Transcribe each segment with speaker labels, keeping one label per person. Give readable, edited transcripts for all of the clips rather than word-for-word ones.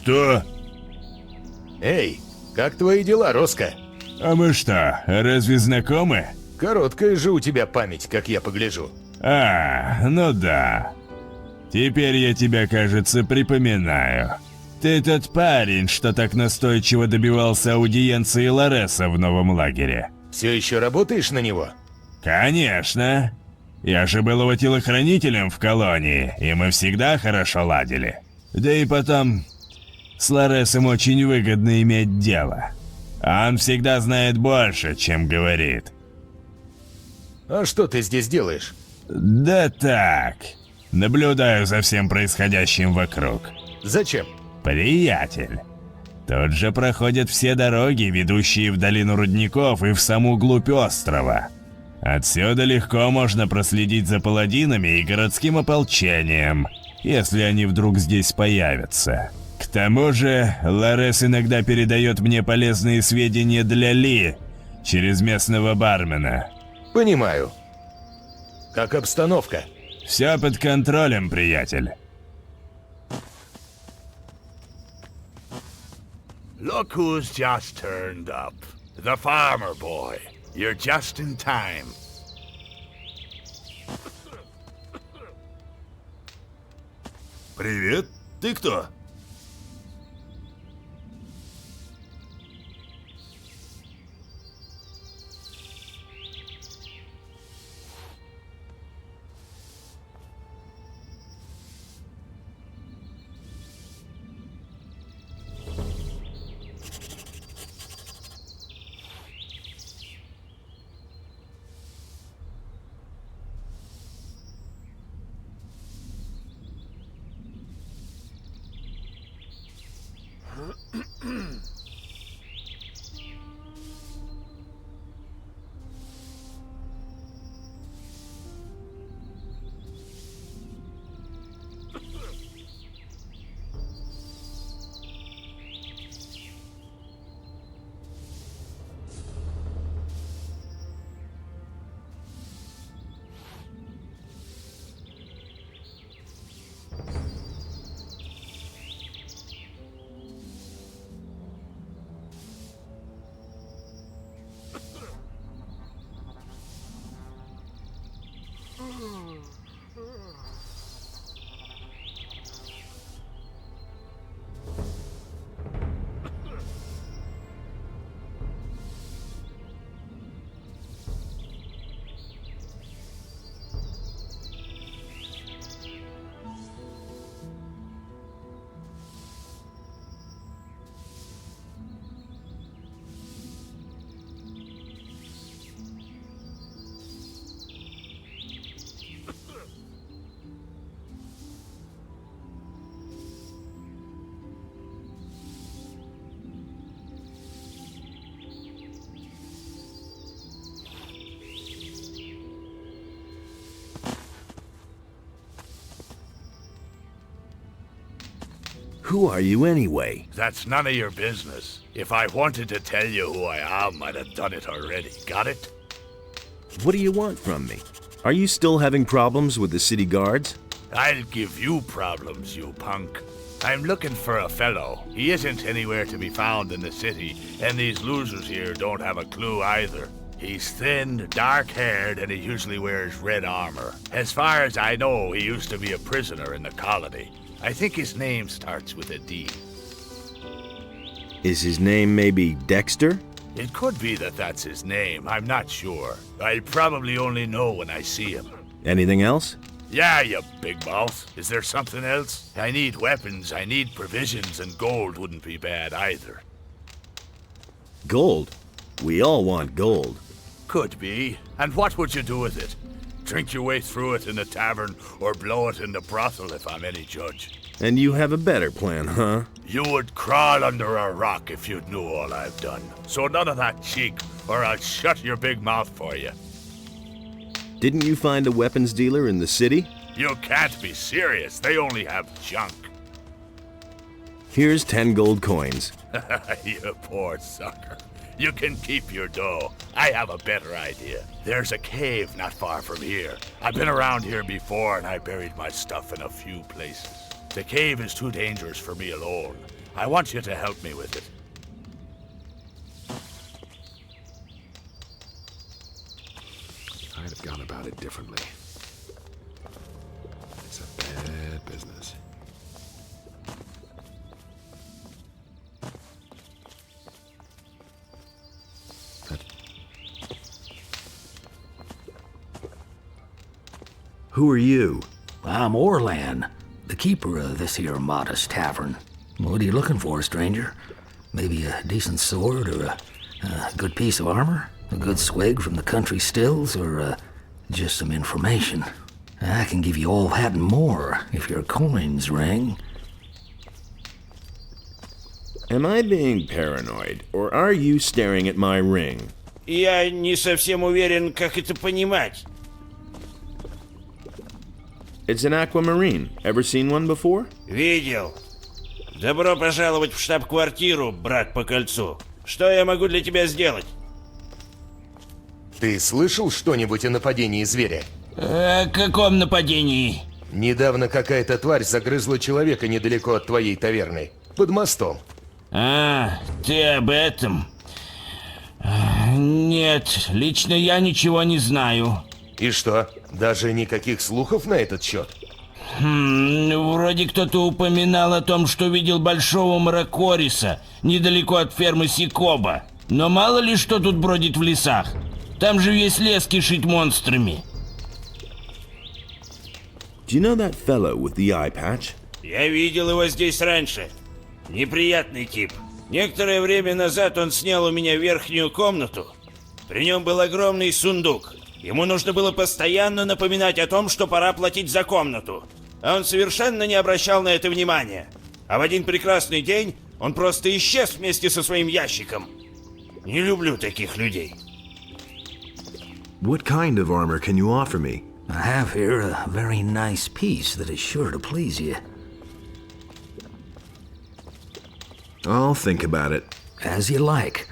Speaker 1: Что?
Speaker 2: Эй, как твои дела, Роско?
Speaker 1: А мы что, разве знакомы?
Speaker 2: Короткая же у тебя память, как я погляжу.
Speaker 1: Ну да. Теперь я тебя, кажется, припоминаю. Ты тот парень, что так настойчиво добивался аудиенции Лареса в новом лагере.
Speaker 2: Все еще работаешь на него?
Speaker 1: Конечно. Я же был его телохранителем в колонии, и мы всегда хорошо ладили. Да и потом, с Ларесом очень выгодно иметь дело. Он всегда знает больше, чем говорит.
Speaker 2: А что ты здесь делаешь?
Speaker 1: Да так, наблюдаю за всем происходящим вокруг.
Speaker 2: Зачем?
Speaker 1: Приятель. Тут же проходят все дороги, ведущие в долину рудников и в саму глубь острова. Отсюда легко можно проследить за паладинами и городским ополчением, если они вдруг здесь появятся. К тому же, Ларес иногда передает мне полезные сведения для Ли через местного бармена.
Speaker 2: Понимаю. Как обстановка?
Speaker 1: Все под контролем, приятель.
Speaker 3: Look who's just turned up. The farmer boy. You're just in time.
Speaker 4: Привет, ты кто?
Speaker 5: Who are you anyway?
Speaker 3: That's none of your business. If I wanted to tell you who I am, I'd have done it already. Got it?
Speaker 5: What do you want from me? Are you still having problems with the city guards?
Speaker 3: I'll give you problems, you punk. I'm looking for a fellow. He isn't anywhere to be found in the city, and these losers here don't have a clue either. He's thin, dark-haired, and he usually wears red armor. As far as I know, he used to be a prisoner in the colony. I think his name starts with a D.
Speaker 5: Is his name maybe Dexter?
Speaker 3: It could be that that's his name. I'm not sure. I'll probably only know when I see him.
Speaker 5: Anything else?
Speaker 3: Yeah, you big mouth. Is there something else? I need weapons, I need provisions, and gold wouldn't be bad either.
Speaker 5: Gold? We all want gold.
Speaker 3: Could be. And what would you do with it? Drink your way through it in the tavern, or blow it in the brothel if I'm any judge.
Speaker 5: And you have a better plan, huh?
Speaker 3: You would crawl under a rock if you knew all I've done. So none of that cheek, or I'll shut your big mouth for you.
Speaker 5: Didn't you find a weapons dealer in the city?
Speaker 3: You can't be serious. They only have junk.
Speaker 5: Here's 10 gold coins.
Speaker 3: You poor sucker. You can keep your dough. I have a better idea. There's a cave not far from here. I've been around here before and I buried my stuff in a few places. The cave is too dangerous for me alone. I want you to help me with it.
Speaker 2: I'd have gone about it differently. It's a bad business.
Speaker 5: Who are you?
Speaker 4: I'm Orlan, the keeper of this here modest tavern. What are you looking for, stranger? Maybe a decent sword or a good piece of armor? A good swig from the country stills or just some information? I can give you all that and more if your coins ring.
Speaker 5: Am I being paranoid, or are you staring at my ring?
Speaker 1: Я не совсем уверен, как это понимать.
Speaker 5: It's an aquamarine. Ever seen one before?
Speaker 1: Видел. Добро пожаловать в штаб-квартиру, брат по кольцу. Что я могу для тебя сделать?
Speaker 2: Ты слышал что-нибудь о нападении зверя?
Speaker 1: О каком нападении?
Speaker 2: Недавно какая-то тварь загрызла человека недалеко от твоей таверны. Под мостом.
Speaker 1: А, ты об этом? Нет, лично я ничего не знаю.
Speaker 2: И что, даже никаких слухов на этот счет?
Speaker 1: Вроде кто-то упоминал о том, что видел большого мракориса недалеко от фермы Сикоба. Но мало ли что тут бродит в лесах. Там же весь лес кишит монстрами.
Speaker 5: Do you know that fellow with the eye patch?
Speaker 1: Я видел его здесь раньше. Неприятный тип. Некоторое время назад он снял у меня верхнюю комнату. При нем был огромный сундук. Ему нужно было постоянно напоминать о том, что пора платить за комнату. А он совершенно не обращал на это внимания. А в один прекрасный день он просто исчез вместе со своим ящиком. Не люблю таких людей.
Speaker 5: What kind of armor can you offer me?
Speaker 4: I have here a very nice piece that is sure to please you.
Speaker 5: I'll think about it.
Speaker 4: As you like,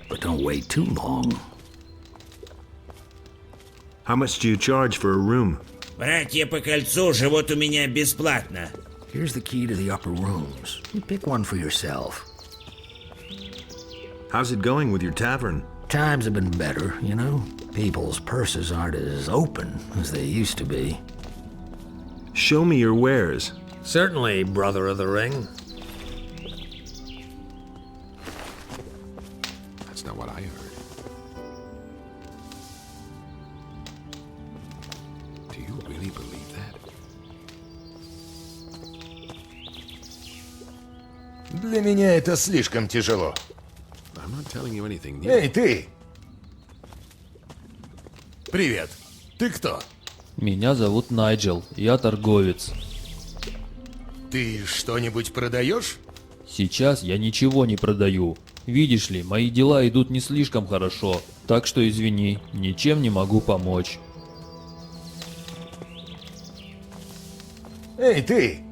Speaker 4: but don't wait too long.
Speaker 5: How much do you charge for a room?
Speaker 1: Братья по кольцу живут у меня бесплатно.
Speaker 4: Here's the key to the upper rooms. You pick one for yourself.
Speaker 5: How's it going with your tavern?
Speaker 4: Times have been better, you know. People's purses aren't as open as they used to be.
Speaker 5: Show me your wares.
Speaker 6: Certainly, brother of the ring.
Speaker 2: That's not what I heard. Do you really believe that? Для меня это слишком тяжело. I'm not telling you anything new. Эй, ты! Привет. Ты кто?
Speaker 7: Меня зовут Найджел, я торговец.
Speaker 2: Ты что-нибудь продаешь?
Speaker 7: Сейчас я ничего не продаю. Видишь ли, мои дела идут не слишком хорошо, так что извини, ничем не могу помочь.
Speaker 2: Эй, ты!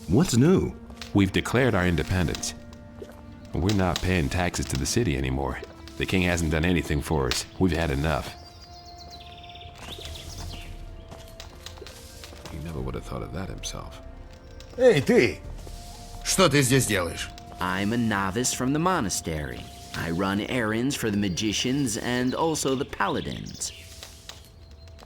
Speaker 5: What's new?
Speaker 8: We've declared our independence. We're not paying taxes to the city anymore. The king hasn't done anything for us. We've had enough.
Speaker 2: He never would have thought of that himself. Эй, ты! Что ты здесь делаешь?
Speaker 9: I'm a novice from the monastery. I run errands for the magicians and also the paladins.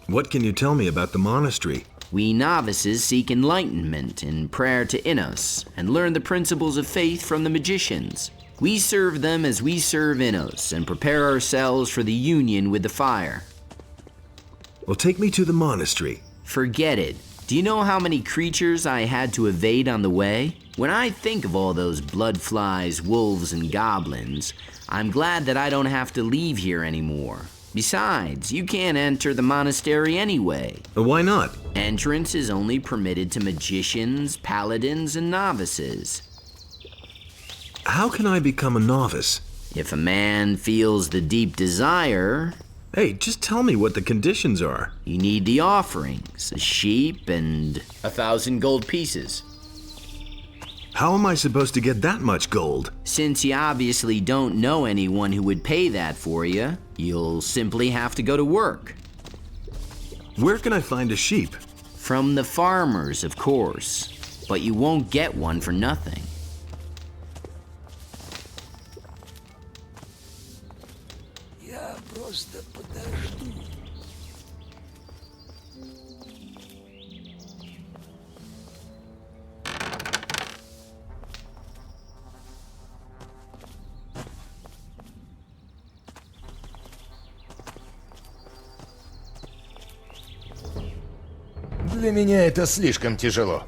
Speaker 5: What can you tell me about the monastery?
Speaker 9: We novices seek enlightenment in prayer to Innos and learn the principles of faith from the magicians. We serve them as we serve Innos and prepare ourselves for the union with the fire.
Speaker 5: Well, take me to the monastery.
Speaker 9: Forget it. Do you know how many creatures I had to evade on the way? When I think of all those bloodflies, wolves, and goblins, I'm glad that I don't have to leave here anymore. Besides, you can't enter the monastery anyway.
Speaker 5: Why not?
Speaker 9: Entrance is only permitted to magicians, paladins, and novices.
Speaker 5: How can I become a novice?
Speaker 9: If a man feels the deep desire,
Speaker 5: Hey, just tell me what the conditions are.
Speaker 9: you need the offerings, a sheep and 1,000 gold pieces.
Speaker 5: How am I supposed to get that much gold?
Speaker 9: Since you obviously don't know anyone who would pay that for you, you'll simply have to go to work.
Speaker 5: Where can I find a sheep?
Speaker 9: From the farmers, of course. But you won't get one for nothing.
Speaker 4: Я просто подожду.
Speaker 2: Для меня это слишком тяжело.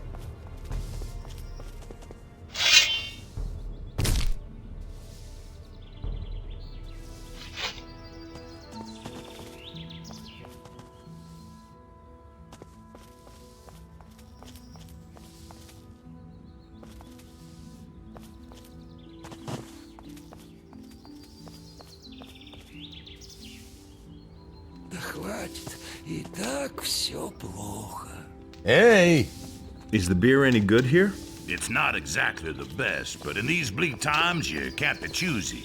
Speaker 4: Да хватит, и так все плохо.
Speaker 2: Эй!
Speaker 5: Is the beer any good here?
Speaker 3: It's not exactly the best, but in these bleak times, you can't be choosy.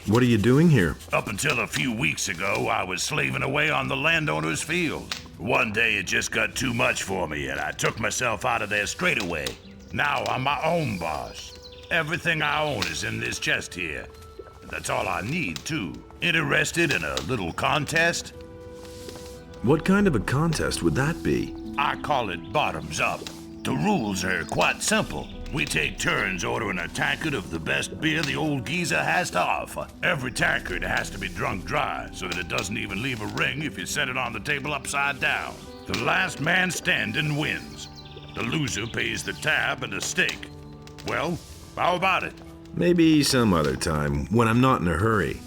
Speaker 5: What are you doing here?
Speaker 3: Up until a few weeks ago, I was slaving away on the landowner's field. One day it just got too much for me, and I took myself out of there straight away. Now I'm my own boss. Everything I own is in this chest here. That's all I need, too. Interested in a little contest?
Speaker 5: What kind of a contest would that be?
Speaker 3: I call it bottoms up. The rules are quite simple. We take turns ordering a tankard of the best beer the old geezer has to offer. Every tankard has to be drunk dry so that it doesn't even leave a ring if you set it on the table upside down. The last man standing wins. The loser pays the tab and a steak. Well, how about it?
Speaker 5: Maybe some other time, when I'm not in a hurry.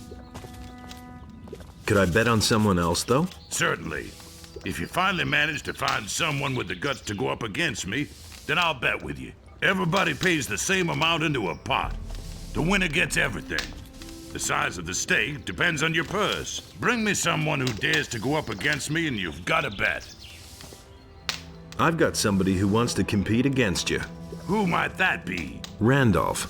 Speaker 5: Could I bet on someone else, though?
Speaker 3: Certainly. If you finally manage to find someone with the guts to go up against me, then I'll bet with you. Everybody pays the same amount into a pot. The winner gets everything. The size of the stake depends on your purse. Bring me someone who dares to go up against me and you've got a bet.
Speaker 5: I've got somebody who wants to compete against you.
Speaker 3: Who might that be?
Speaker 5: Randolph.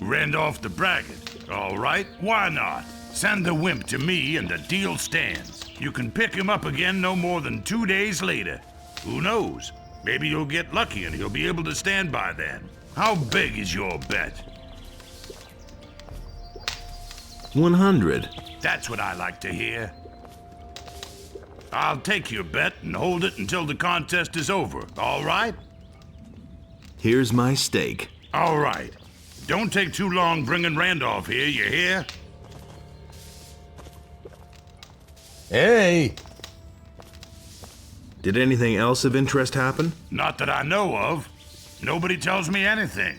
Speaker 3: Randolph the Braggart. All right, why not? Send the wimp to me and the deal stands. You can pick him up again no more than 2 days later. Who knows? Maybe you'll get lucky and he'll be able to stand by then. How big is your bet?
Speaker 5: 100.
Speaker 3: That's what I like to hear. I'll take your bet and hold it until the contest is over, all right?
Speaker 5: Here's my stake.
Speaker 3: All right. Don't take too long bringing Randolph here, you hear?
Speaker 2: Эй!
Speaker 5: Did anything else of interest happen?
Speaker 3: Not that I know of. Nobody tells me anything.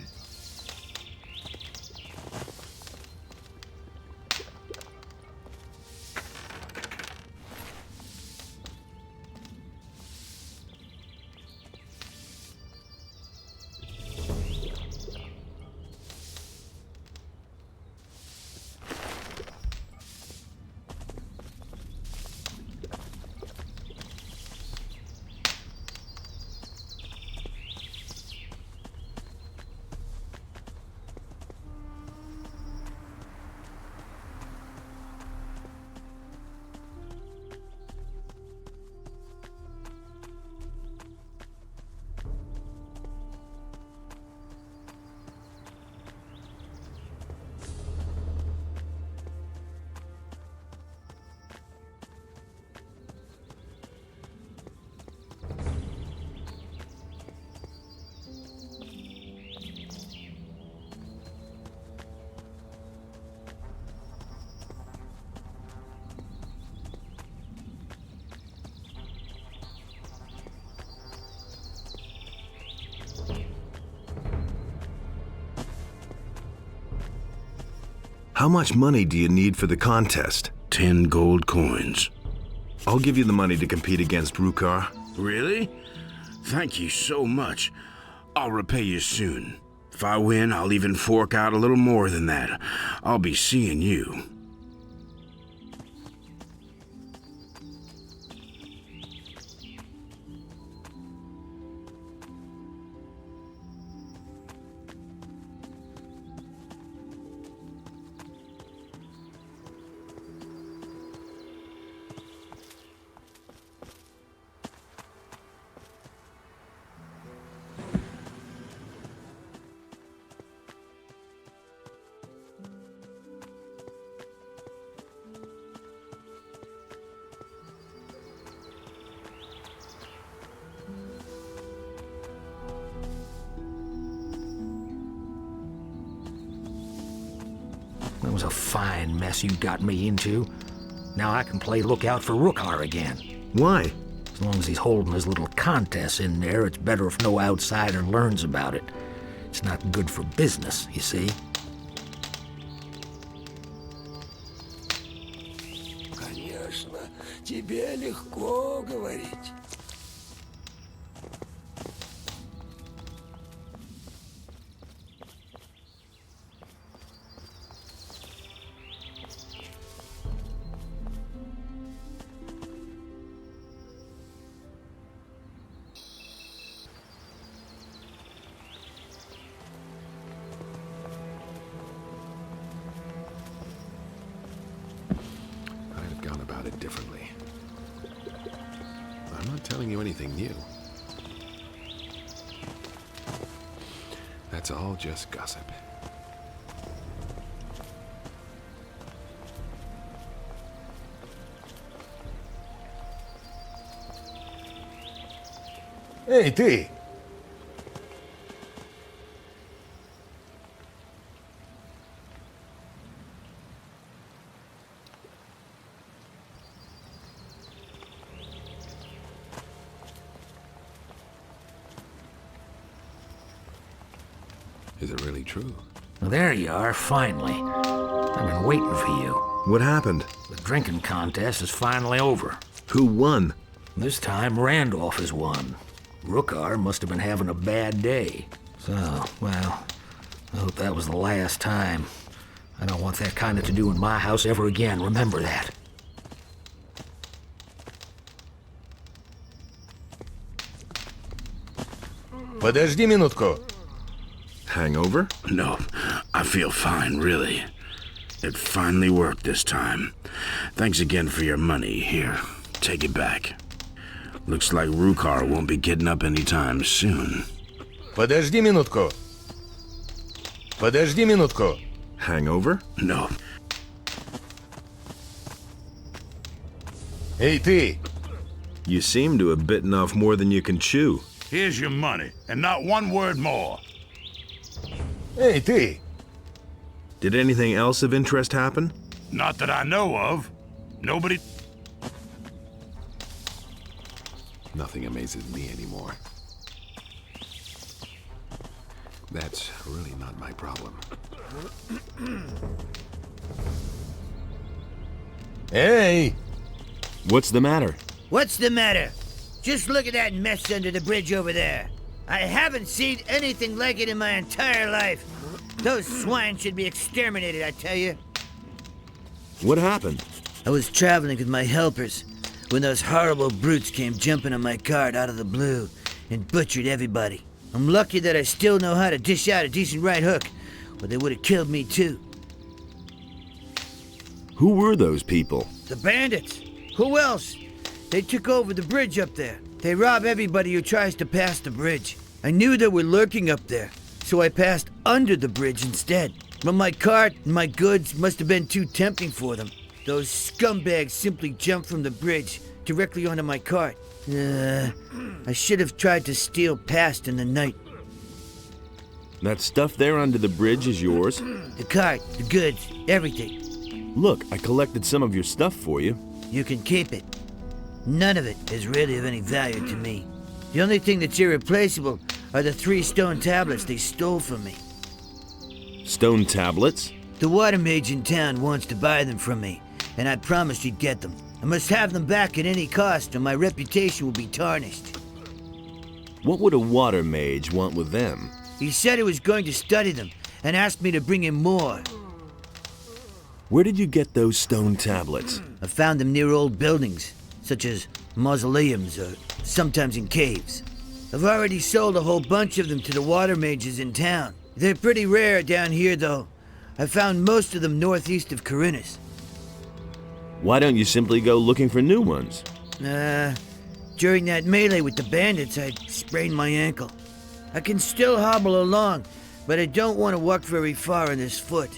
Speaker 5: How much money do you need for the contest?
Speaker 3: 10 gold coins.
Speaker 5: I'll give you the money to compete against Rukar.
Speaker 3: Really? Thank you so much. I'll repay you soon. If I win, I'll even fork out a little more than that. I'll be seeing you.
Speaker 4: was a fine mess you got me into. Now I can play lookout for Rookar again.
Speaker 5: Why?
Speaker 4: As long as he's holding his little contests in there, it's better if no outsider learns about it. It's not good for business, you see.
Speaker 10: Конечно, тебе легко говорить.
Speaker 8: I'd have gone about it differently. I'm not telling you anything new. That's all just gossip.
Speaker 2: Эй, ты!
Speaker 8: Is it really true?
Speaker 4: Well, there you are, finally. I've been waiting for you.
Speaker 5: What happened?
Speaker 4: The drinking contest is finally over.
Speaker 5: Who won?
Speaker 4: This time, Randolph has won. Rookar must have been having a bad day. So, well, I hope that was the last time. I don't want that kind of to do in my house ever again, remember that.
Speaker 2: Подожди минутку.
Speaker 5: Hangover?
Speaker 3: No, I feel fine, really. It finally worked this time. Thanks again for your money. Here, take it back. Looks like Rookar won't be getting up anytime soon.
Speaker 2: Подожди минутку. Подожди минутку.
Speaker 5: Hangover?
Speaker 3: No.
Speaker 2: Эй, ты!
Speaker 5: You seem to have bitten off more than you can chew.
Speaker 3: Here's your money, and not one word more.
Speaker 2: Эй, ты!
Speaker 5: Did anything else of interest happen?
Speaker 3: Not that I know of. Nobody...
Speaker 8: Nothing amazes me anymore. That's really not my problem.
Speaker 2: Эй!
Speaker 5: What's the matter?
Speaker 10: What's the matter? Just look at that mess under the bridge over there. I haven't seen anything like it in my entire life. Those swine should be exterminated, I tell you.
Speaker 5: What happened?
Speaker 10: I was traveling with my helpers when those horrible brutes came jumping on my cart out of the blue and butchered everybody. I'm lucky that I still know how to dish out a decent right hook, or they would have killed me too.
Speaker 5: Who were those people?
Speaker 10: The bandits. Who else? They took over the bridge up there. They rob everybody who tries to pass the bridge. I knew they were lurking up there, so I passed under the bridge instead. But my cart and my goods must have been too tempting for them. Those scumbags simply jumped from the bridge directly onto my cart. I should have tried to steal past in the night.
Speaker 5: That stuff there under the bridge is yours?
Speaker 10: The cart, the goods, everything.
Speaker 5: Look, I collected some of your stuff for you.
Speaker 10: You can keep it. None of it is really of any value to me. The only thing that's irreplaceable are the 3 stone tablets they stole from me.
Speaker 5: Stone tablets?
Speaker 10: The water mage in town wants to buy them from me, and I promised he'd get them. I must have them back at any cost, or my reputation will be tarnished.
Speaker 5: What would a water mage want with them?
Speaker 10: He said he was going to study them, and asked me to bring him more.
Speaker 5: Where did you get those stone tablets?
Speaker 10: I found them near old buildings, such as mausoleums, or sometimes in caves. I've already sold a whole bunch of them to the water mages in town. They're pretty rare down here, though. I found most of them northeast of Corinus.
Speaker 5: Why don't you simply go looking for new ones?
Speaker 10: During that melee with the bandits, I sprained my ankle. I can still hobble along, but I don't want to walk very far on this foot.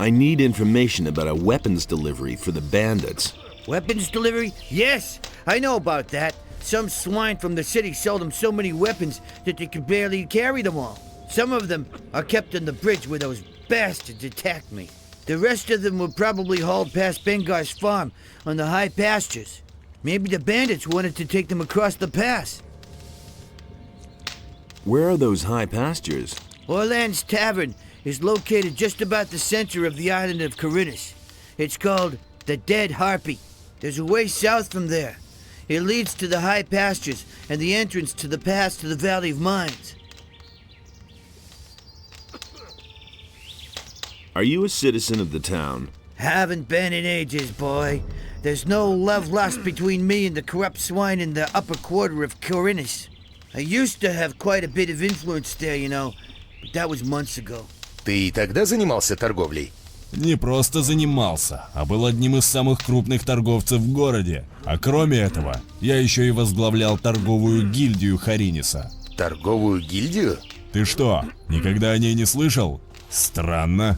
Speaker 5: I need information about a weapons delivery for the bandits.
Speaker 10: Weapons delivery? Yes, I know about that. Some swine from the city sold them so many weapons that they could barely carry them all. Some of them are kept on the bridge where those bastards attacked me. The rest of them were probably hauled past Bengar's farm on the high pastures. Maybe the bandits wanted to take them across the pass.
Speaker 5: Where are those high pastures?
Speaker 10: Orland's Tavern is located just about the center of the island of Corinus. It's called the Dead Harpy. There's a way south from there. It leads to the high pastures and the entrance to the pass to the Valley of Mines.
Speaker 5: Are you a citizen of the town?
Speaker 10: Haven't been in ages, boy. There's no love lost between me and the corrupt swine in the upper quarter of Corinus. I used to have quite a bit of influence there, you know, but that was months ago.
Speaker 2: Ты и тогда занимался торговлей?
Speaker 1: Не просто занимался, а был одним из самых крупных торговцев в городе. А кроме этого, я еще и возглавлял торговую гильдию Хариниса.
Speaker 2: Торговую гильдию?
Speaker 1: Ты что, никогда о ней не слышал? Странно.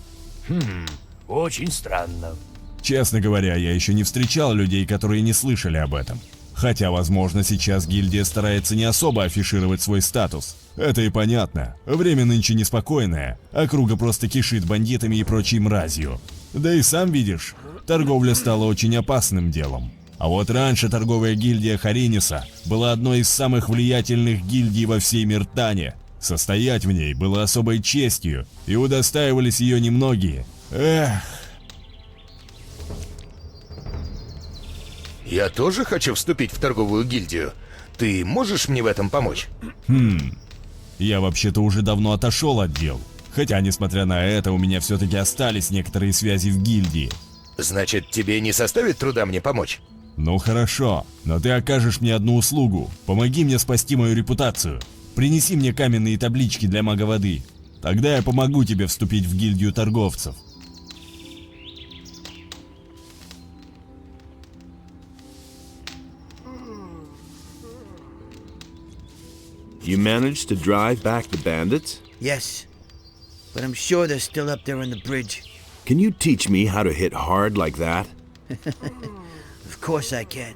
Speaker 6: Очень странно.
Speaker 1: Честно говоря, я еще не встречал людей, которые не слышали об этом. Хотя, возможно, сейчас гильдия старается не особо афишировать свой статус. Это и понятно. Время нынче неспокойное, округа просто кишит бандитами и прочей мразью. Да и сам видишь, торговля стала очень опасным делом. А вот раньше торговая гильдия Хариниса была одной из самых влиятельных гильдий во всей Миртане. Состоять в ней было особой честью, и удостаивались ее немногие. Эх.
Speaker 2: Я тоже хочу вступить в торговую гильдию. Ты можешь мне в этом помочь?
Speaker 1: Я вообще-то уже давно отошел от дел. Хотя, несмотря на это, у меня все-таки остались некоторые связи в гильдии.
Speaker 2: Значит, тебе не составит труда мне помочь?
Speaker 1: Ну хорошо, но ты окажешь мне одну услугу. Помоги мне спасти мою репутацию. Принеси мне каменные таблички для мага воды. Тогда я помогу тебе вступить в гильдию торговцев.
Speaker 5: You managed to drive back the bandits?
Speaker 10: Yes, but I'm sure they're still up there on the bridge.
Speaker 5: Can you teach me how to hit hard like that?
Speaker 10: Of course I can.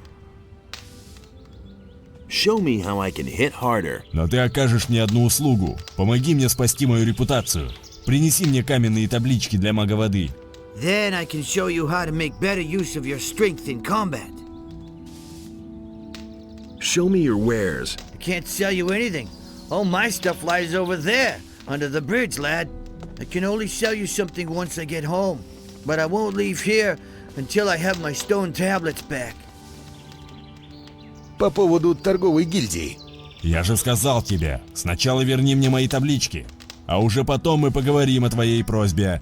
Speaker 5: Show me how I can hit harder.
Speaker 1: Но ты окажешь мне одну услугу. Помоги мне спасти мою репутацию. Принеси мне каменные таблички для мага воды.
Speaker 10: Then I can show you how to make better use of your strength in combat.
Speaker 5: Show me your wares.
Speaker 10: I can't sell you anything. All my stuff lies over there, under the bridge, lad. I can only sell you something once I get home. But I won't leave here until I have my stone tablets back.
Speaker 2: По поводу торговой гильдии.
Speaker 1: Я же сказал тебе, сначала верни мне мои таблички, а уже потом мы поговорим о твоей просьбе.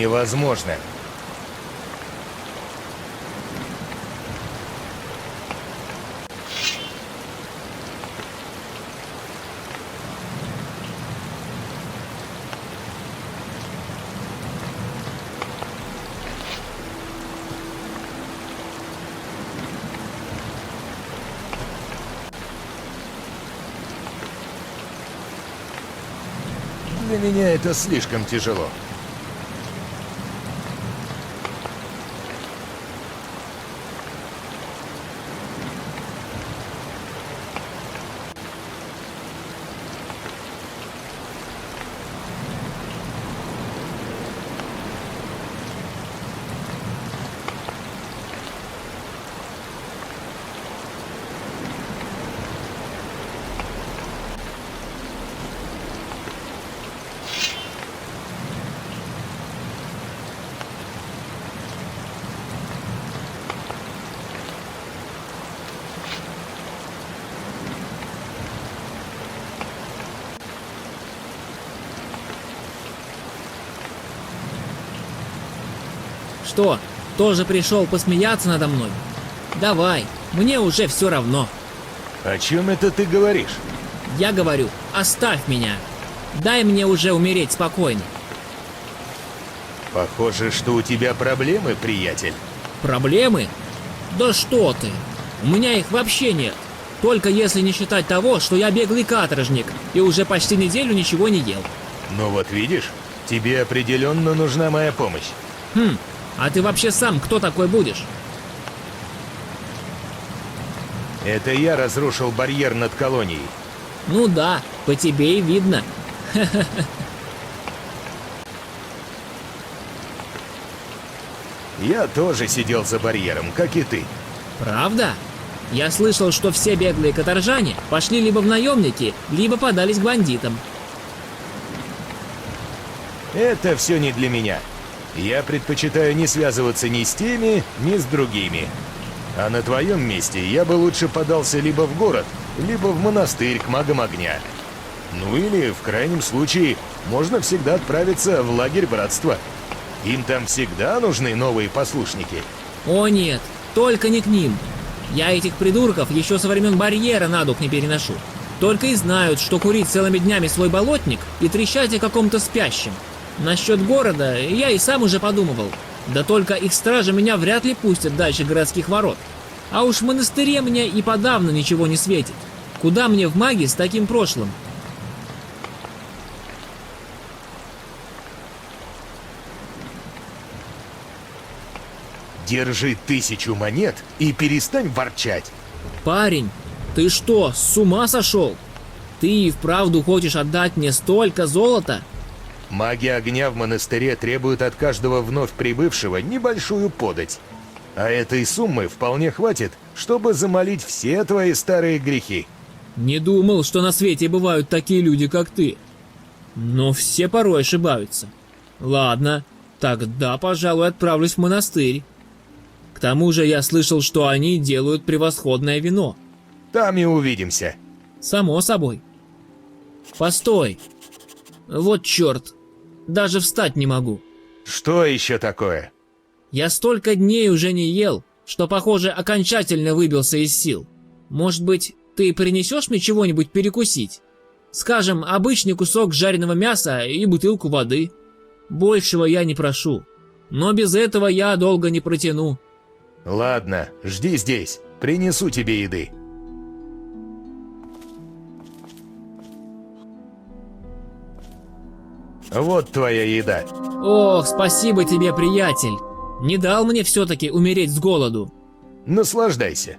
Speaker 2: Невозможно. Для меня это слишком тяжело.
Speaker 11: Что, тоже пришел посмеяться надо мной? Давай, мне уже все равно.
Speaker 2: О чем это ты говоришь?
Speaker 11: Я говорю, оставь меня. Дай мне уже умереть спокойно.
Speaker 2: Похоже, что у тебя проблемы, приятель.
Speaker 11: Проблемы? Да что ты? У меня их вообще нет. Только если не считать того, что я беглый каторжник и уже почти неделю ничего не ел.
Speaker 2: Ну вот видишь, тебе определенно нужна моя помощь.
Speaker 11: А ты вообще сам кто такой будешь?
Speaker 2: Это я разрушил барьер над колонией.
Speaker 11: Ну да, по тебе и видно.
Speaker 2: Я тоже сидел за барьером, как и ты.
Speaker 11: Правда? Я слышал, что все беглые каторжане пошли либо в наемники, либо подались к бандитам.
Speaker 2: Это все не для меня. Я предпочитаю не связываться ни с теми, ни с другими. А на твоем месте я бы лучше подался либо в город, либо в монастырь к магам огня. Ну или, в крайнем случае, можно всегда отправиться в лагерь братства. Им там всегда нужны новые послушники.
Speaker 11: О нет, только не к ним. Я этих придурков еще со времен барьера на дух не переношу. Только и знают, что курить целыми днями свой болотник и трещать о каком-то спящем. Насчет города я и сам уже подумывал. Да только их стражи меня вряд ли пустят дальше городских ворот. А уж в монастыре мне и подавно ничего не светит. Куда мне в магии с таким прошлым?
Speaker 2: Держи 1000 монет и перестань ворчать.
Speaker 11: Парень, ты что, с ума сошел? Ты и вправду хочешь отдать мне столько золота?
Speaker 2: Маги огня в монастыре требуют от каждого вновь прибывшего небольшую подать. А этой суммы вполне хватит, чтобы замолить все твои старые грехи.
Speaker 11: Не думал, что на свете бывают такие люди, как ты. Но все порой ошибаются. Ладно, тогда, пожалуй, отправлюсь в монастырь. К тому же я слышал, что они делают превосходное вино.
Speaker 2: Там и увидимся.
Speaker 11: Само собой. Постой. Вот черт. Даже встать не могу.
Speaker 2: Что еще такое?
Speaker 11: Я столько дней уже не ел, что, похоже, окончательно выбился из сил. Может быть, ты принесешь мне чего-нибудь перекусить? Скажем, обычный кусок жареного мяса и бутылку воды. Большего я не прошу. Но без этого я долго не протяну.
Speaker 2: Ладно, жди здесь. Принесу тебе еды. Вот твоя еда.
Speaker 11: Ох, спасибо тебе, приятель. Не дал мне все-таки умереть с голоду.
Speaker 2: Наслаждайся.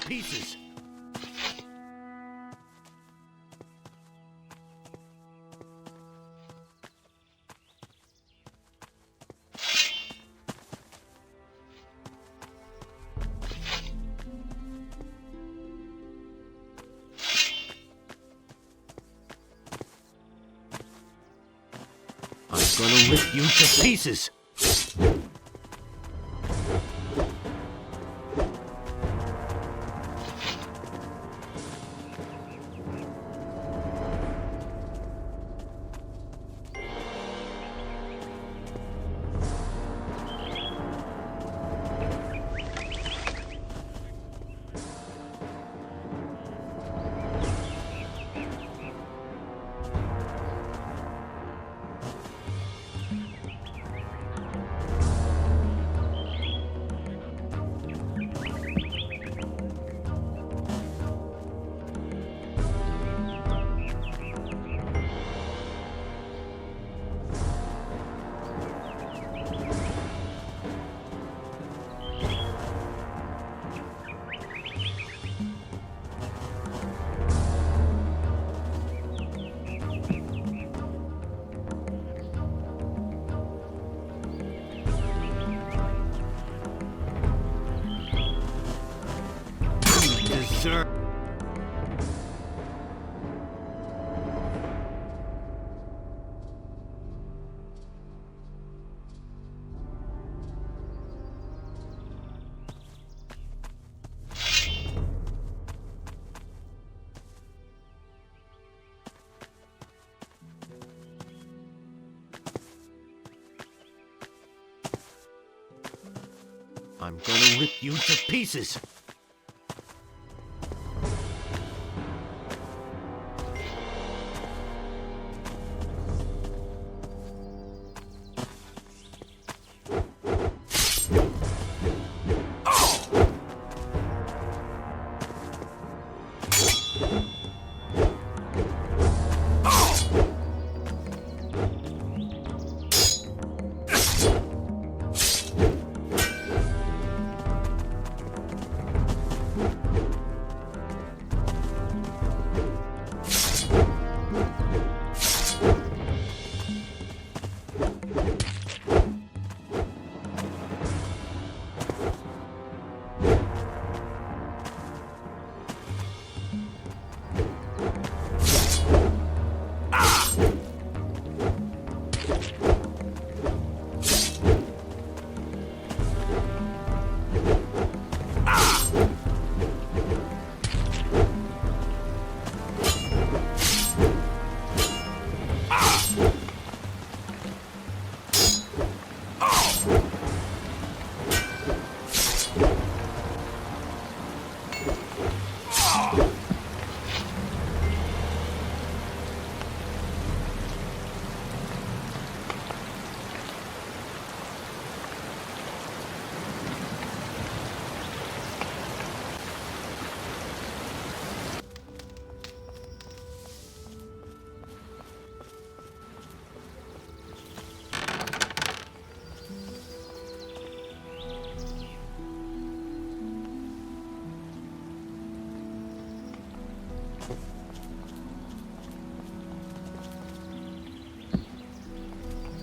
Speaker 6: pieces. I'm gonna rip you to pieces. sir. I'm gonna rip you to pieces.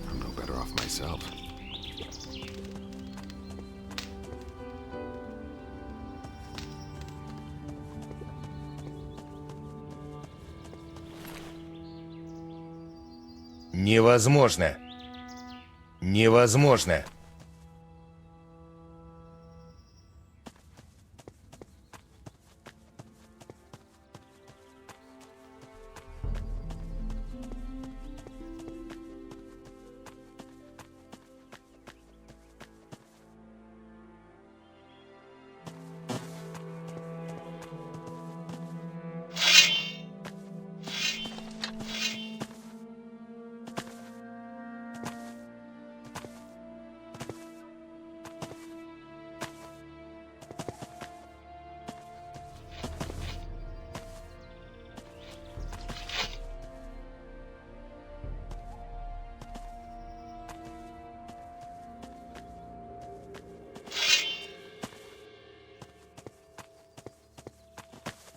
Speaker 8: I'm no better off myself.
Speaker 2: Невозможно. Невозможно.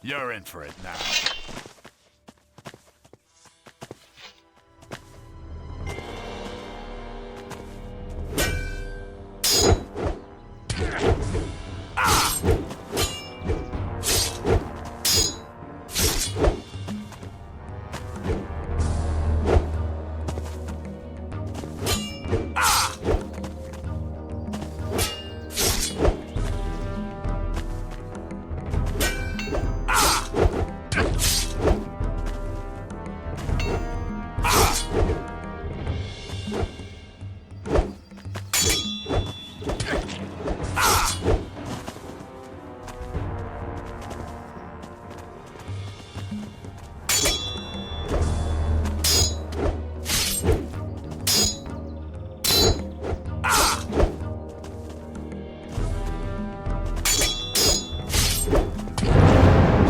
Speaker 3: You're in for it now.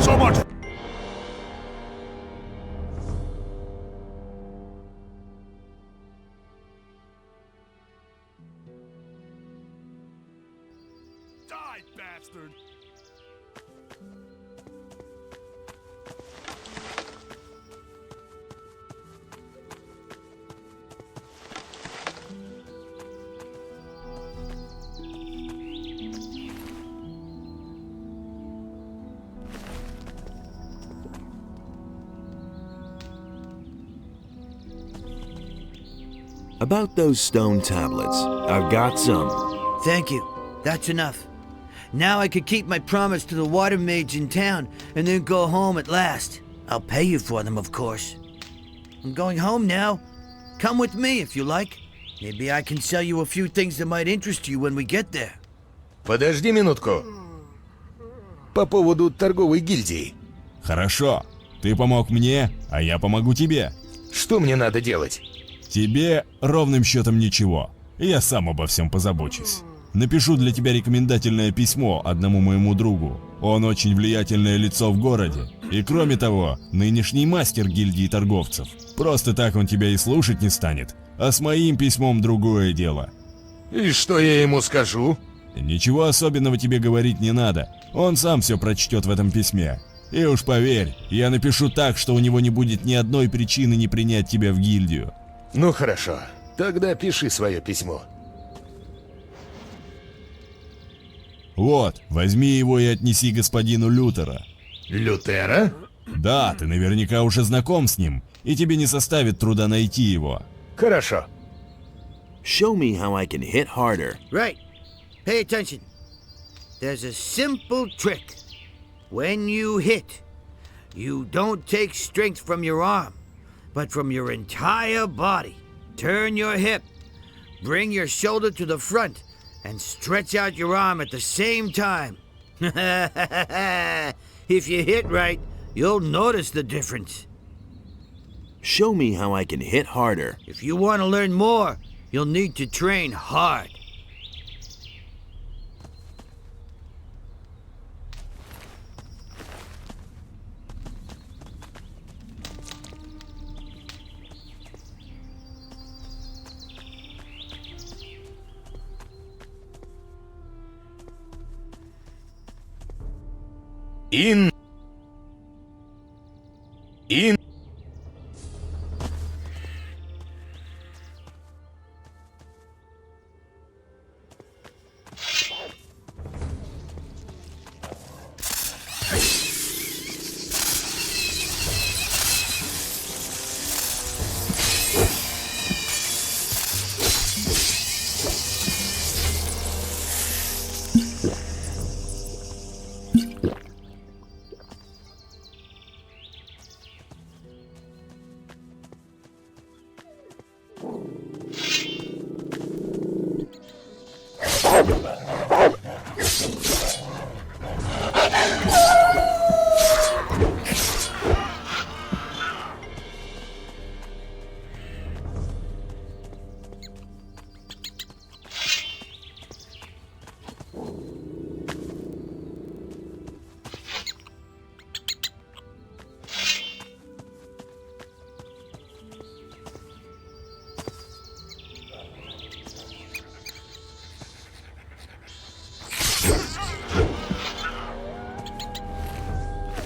Speaker 3: So much. Die, bastard.
Speaker 5: About those stone tablets, I've got some.
Speaker 10: Thank you. That's enough. Now I could keep my promise to the water mage in town and then go home at last. I'll pay you for them, of course. I'm going home now. Come with me if you like. Maybe I can sell you a few things that might interest you when we get there.
Speaker 2: Подожди минутку. По поводу торговой гильдии.
Speaker 1: Хорошо. Ты помог мне, а я помогу тебе.
Speaker 2: Что мне надо делать?
Speaker 1: Тебе ровным счетом ничего. Я сам обо всем позабочусь. Напишу для тебя рекомендательное письмо одному моему другу. Он очень влиятельное лицо в городе. И кроме того, нынешний мастер гильдии торговцев. Просто так он тебя и слушать не станет. А с моим письмом другое дело.
Speaker 2: И что я ему скажу?
Speaker 1: Ничего особенного тебе говорить не надо. Он сам все прочтет в этом письме. И уж поверь, я напишу так, что у него не будет ни одной причины не принять тебя в гильдию.
Speaker 2: Ну хорошо, тогда пиши свое письмо.
Speaker 1: Вот, возьми его и отнеси господину Лютера.
Speaker 2: Лютера?
Speaker 1: Да, ты наверняка уже знаком с ним, и тебе не составит труда найти его.
Speaker 2: Хорошо.
Speaker 5: Show me how I can hit harder.
Speaker 10: Right. Pay attention. There's a simple trick. When you hit, you don't take strength from your arm, but from your entire body. Turn your hip, bring your shoulder to the front, and stretch out your arm at the same time. If you hit right, you'll notice the difference.
Speaker 5: Show me how I can hit harder.
Speaker 10: If you want to learn more, you'll need to train hard.
Speaker 2: In.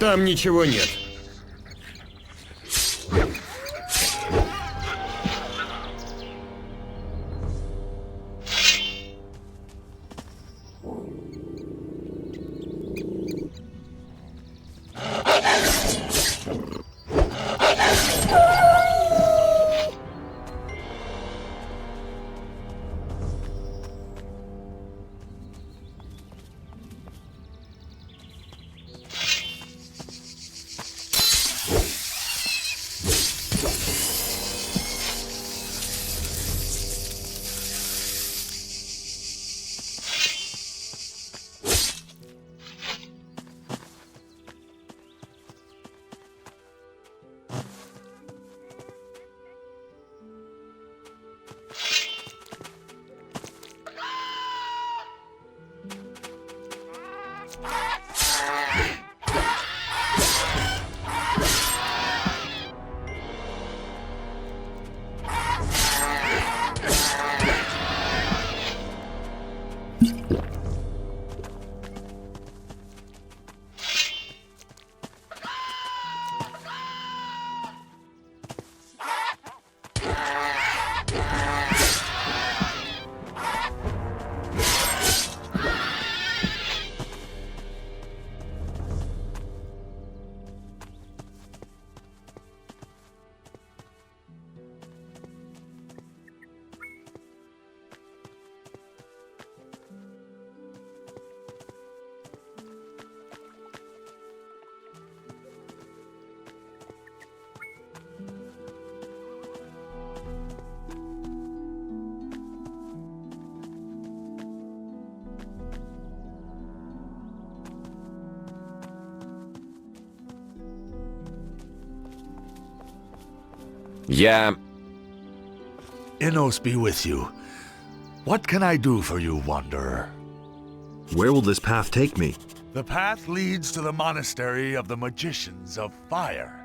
Speaker 2: Там ничего нет.
Speaker 8: Yeah.
Speaker 3: Innos be with you. What can I do for you, wanderer?
Speaker 5: Where will this path take me?
Speaker 3: The path leads to the monastery of the Magicians of Fire.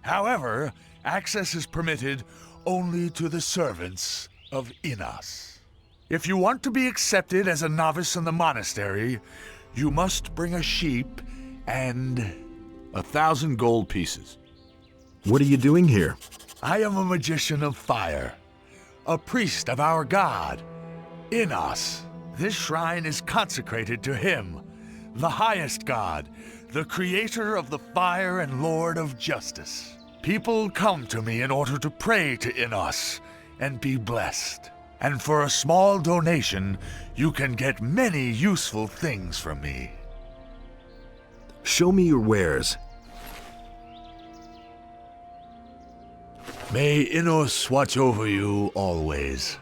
Speaker 3: However, access is permitted only to the servants of Innos. If you want to be accepted as a novice in the monastery, you must bring a sheep and
Speaker 6: 1,000 gold pieces.
Speaker 5: What are you doing here?
Speaker 3: I am a magician of fire, a priest of our god, Innos. This shrine is consecrated to him, the highest god, the creator of the fire and lord of justice. People come to me in order to pray to Innos and be blessed. And for a small donation, you can get many useful things from me.
Speaker 5: Show me your wares.
Speaker 3: May Innos watch over you always.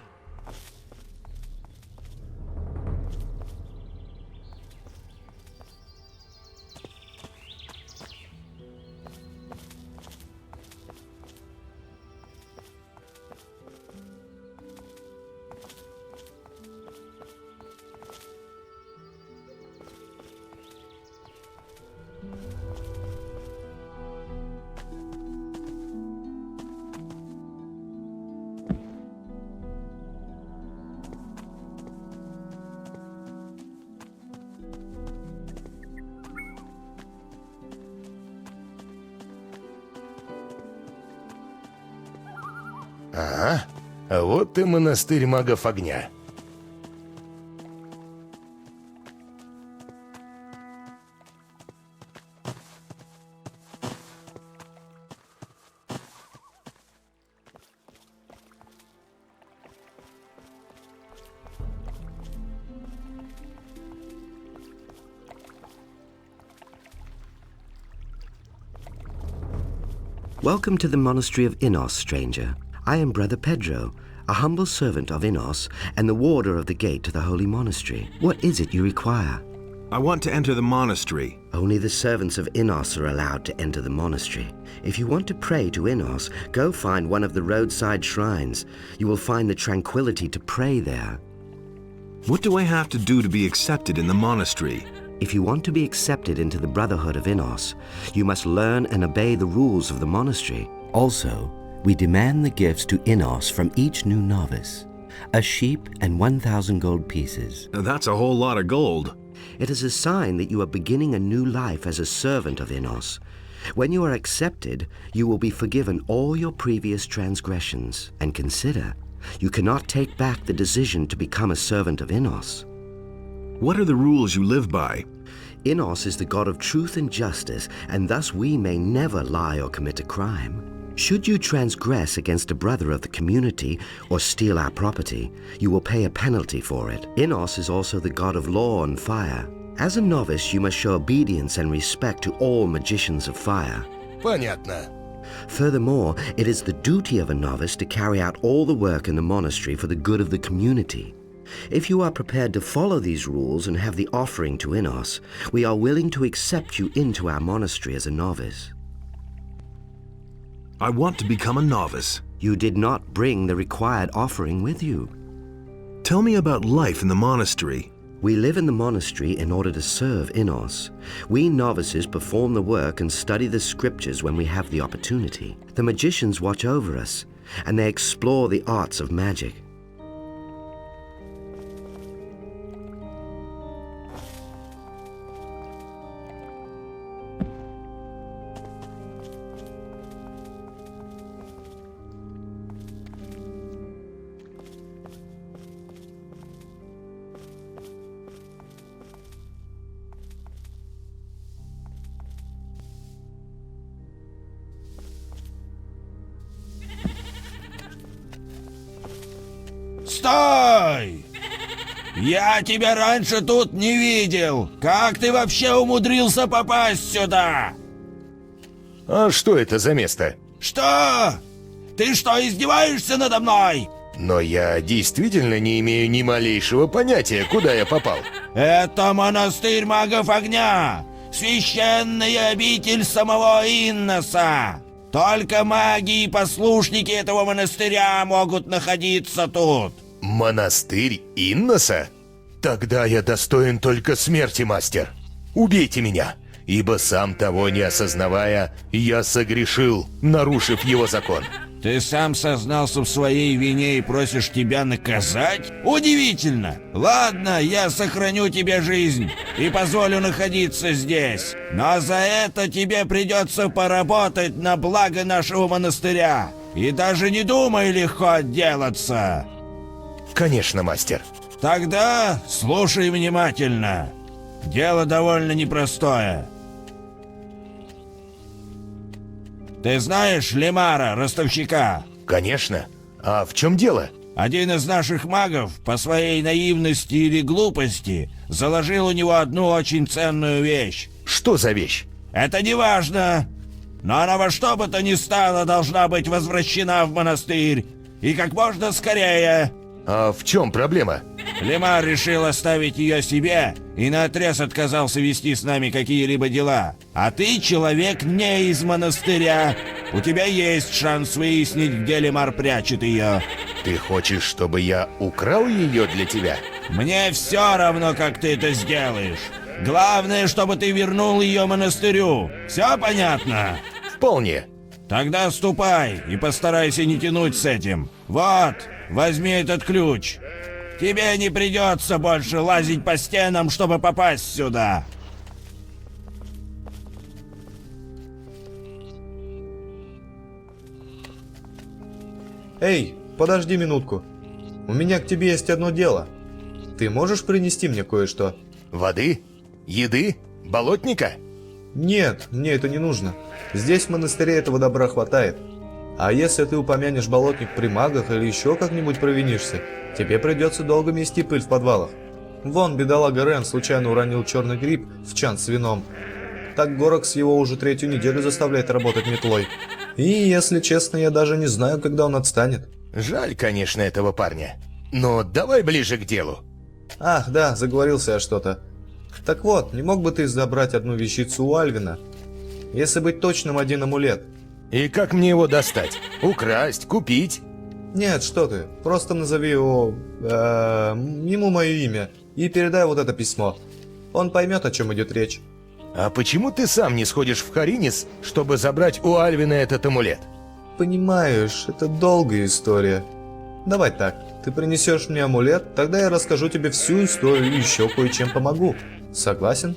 Speaker 2: Ага, а вот и монастырь магов огня.
Speaker 12: Welcome to the monastery of Innos, stranger. I am Brother Pedro, a humble servant of Innos and the warder of the gate to the holy monastery. What is it you require?
Speaker 5: I want to enter the monastery.
Speaker 12: Only the servants of Innos are allowed to enter the monastery. If you want to pray to Innos, go find one of the roadside shrines. You will find the tranquility to pray there.
Speaker 5: What do I have to do to be accepted in the monastery?
Speaker 12: If you want to be accepted into the Brotherhood of Innos, you must learn and obey the rules of the monastery. Also, we demand the gifts to Innos from each new novice. A sheep and 1,000 gold pieces.
Speaker 5: That's a whole lot of gold.
Speaker 12: It is a sign that you are beginning a new life as a servant of Innos. When you are accepted, you will be forgiven all your previous transgressions. And consider, you cannot take back the decision to become a servant of Innos.
Speaker 5: What are the rules you live by?
Speaker 12: Innos is the god of truth and justice, and thus we may never lie or commit a crime. Should you transgress against a brother of the community or steal our property, you will pay a penalty for it. Innos is also the god of law and fire. As a novice, you must show obedience and respect to all magicians of fire.
Speaker 2: Понятно.
Speaker 12: Furthermore, it is the duty of a novice to carry out all the work in the monastery for the good of the community. If you are prepared to follow these rules and have the offering to Innos, we are willing to accept you into our monastery as a novice.
Speaker 5: I want to become a novice.
Speaker 12: You did not bring the required offering with you.
Speaker 5: Tell me about life in the monastery.
Speaker 12: We live in the monastery in order to serve Innos. We novices perform the work and study the scriptures when we have the opportunity. The magicians watch over us, and they explore the arts of magic.
Speaker 1: Стой! Я тебя раньше тут не видел. Как ты вообще умудрился попасть сюда?
Speaker 2: А что это за место?
Speaker 1: Что? Ты что, издеваешься надо мной?
Speaker 2: Но я действительно не имею ни малейшего понятия, куда я попал.
Speaker 1: Это монастырь магов огня. Священная обитель самого Инноса. Только маги и послушники этого монастыря могут находиться тут.
Speaker 2: Монастырь Инноса? Тогда я достоин только смерти, мастер. Убейте меня, ибо сам того не осознавая, я согрешил, нарушив его закон.
Speaker 1: Ты сам сознался в своей вине и просишь тебя наказать? Удивительно! Ладно, я сохраню тебе жизнь и позволю находиться здесь. Но за это тебе придется поработать на благо нашего монастыря. И даже не думай легко отделаться.
Speaker 2: Конечно, мастер.
Speaker 1: Тогда слушай внимательно. Дело довольно непростое. Ты знаешь Лемара, ростовщика?
Speaker 2: Конечно. А в чем дело?
Speaker 1: Один из наших магов, по своей наивности или глупости, заложил у него одну очень ценную вещь.
Speaker 2: Что за вещь?
Speaker 1: Это не важно. Но она во что бы то ни стало должна быть возвращена в монастырь. И как можно скорее.
Speaker 2: А в чем проблема?
Speaker 1: Лемар решил оставить ее себе и наотрез отказался вести с нами какие-либо дела. А ты человек не из монастыря. У тебя есть шанс выяснить, где Лемар прячет ее.
Speaker 2: Ты хочешь, чтобы я украл ее для тебя?
Speaker 1: Мне все равно, как ты это сделаешь. Главное, чтобы ты вернул ее монастырю. Все понятно?
Speaker 2: Вполне.
Speaker 1: Тогда ступай и постарайся не тянуть с этим. Вот, возьми этот ключ. Тебе не придется больше лазить по стенам, чтобы попасть сюда.
Speaker 13: Эй, подожди минутку. У меня к тебе есть одно дело. Ты можешь принести мне кое-что?
Speaker 2: Воды? Еды? Болотника?
Speaker 13: Нет, мне это не нужно. Здесь в монастыре этого добра хватает. А если ты упомянешь болотник при магах или еще как-нибудь провинишься, тебе придется долго мести пыль в подвалах. Вон, бедолага Рен случайно уронил черный гриб в чан с вином. Так Горокс его уже 3-ю неделю заставляет работать метлой. И, если честно, я даже не знаю, когда он отстанет.
Speaker 2: Жаль, конечно, этого парня. Но давай ближе к делу.
Speaker 13: Ах, да, заговорился я что-то. Так вот, не мог бы ты забрать одну вещицу у Альвина? Если быть точным, один амулет.
Speaker 2: И как мне его достать? Украсть? Купить?
Speaker 13: Нет, что ты. Просто назови его... ему мое имя. И передай вот это письмо. Он поймет, о чем идет речь.
Speaker 2: А почему ты сам не сходишь в Харинис, чтобы забрать у Альвина этот амулет?
Speaker 13: Понимаешь, это долгая история. Давай так, ты принесешь мне амулет, тогда я расскажу тебе всю историю и еще кое-чем помогу. Согласен?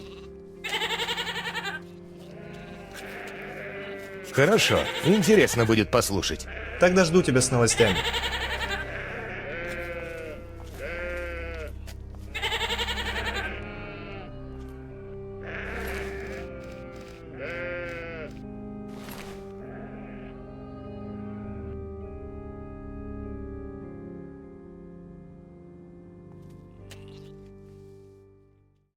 Speaker 2: Хорошо, интересно будет послушать.
Speaker 13: Тогда жду тебя с новостями.